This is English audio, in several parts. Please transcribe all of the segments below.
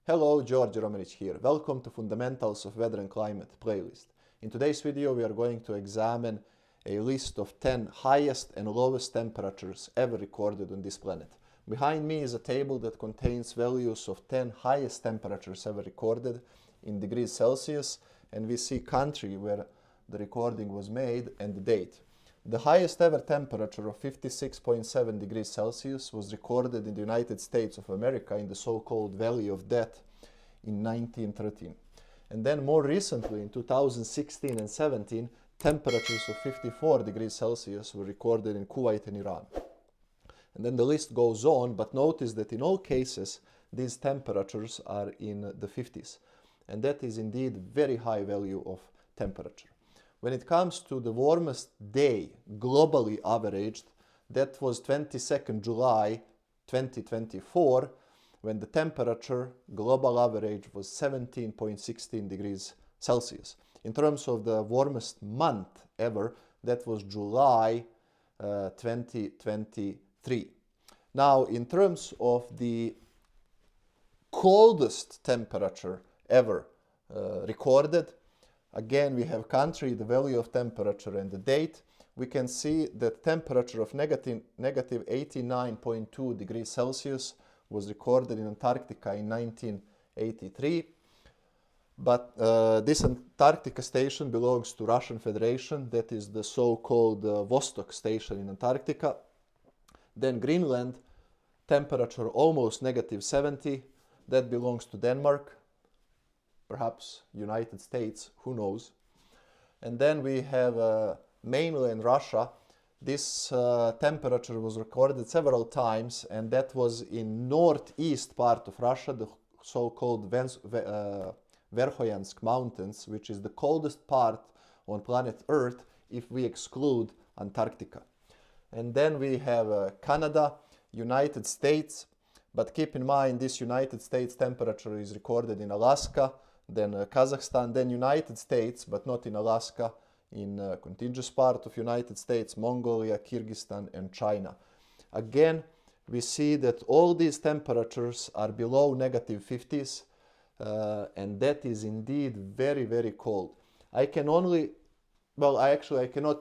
Hello, George Romanic here. Welcome to Fundamentals of Weather and Climate playlist. In today's video we are going to examine a list of 10 highest and lowest temperatures ever recorded on this planet. Behind me is a table that contains values of 10 highest temperatures ever recorded in degrees Celsius, and we see country where the recording was made and the date. The highest ever temperature of 56.7 degrees Celsius was recorded in the United States of America in the so-called Valley of Death in 1913. And then more recently, in 2016 and 17, temperatures of 54 degrees Celsius were recorded in Kuwait and Iran. And then the list goes on, but notice that in all cases, these temperatures are in the 50s. And that is indeed very high value of temperature. When it comes to the warmest day globally averaged, that was 22nd July 2024, when the temperature global average was 17.16 degrees Celsius. In terms of the warmest month ever, that was July 2023. Now, in terms of the coldest temperature ever recorded, again, we have country, the value of temperature, and the date. We can see that temperature of negative 89.2 degrees Celsius was recorded in Antarctica in 1983. But this Antarctica station belongs to Russian Federation. That is the so-called Vostok station in Antarctica. Then Greenland, temperature almost negative 70. That belongs to Denmark. Perhaps United States, who knows. And then we have mainland Russia. This temperature was recorded several times, and that was in northeast part of Russia, the so-called Verkhoyansk Mountains, which is the coldest part on planet Earth if we exclude Antarctica. And then we have Canada, United States, but keep in mind this United States temperature is recorded in Alaska, then Kazakhstan, then United States, but not in Alaska, in contiguous part of United States, Mongolia, Kyrgyzstan, and China. Again, we see that all these temperatures are below negative 50s, and that is indeed very, very cold. I cannot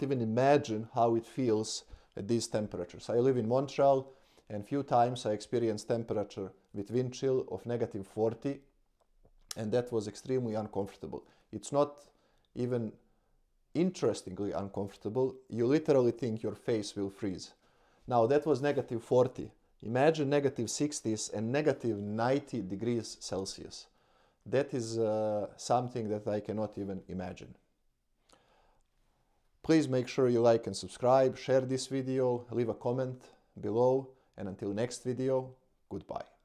even imagine how it feels at these temperatures. I live in Montreal, and few times I experienced temperature with wind chill of negative 40, and that was extremely uncomfortable. It's not even interestingly uncomfortable. You literally think your face will freeze. Now that was negative 40. Imagine negative 60s and negative 90 degrees Celsius. That is something that I cannot even imagine. Please make sure you like and subscribe, share this video, leave a comment below, and until next video, goodbye.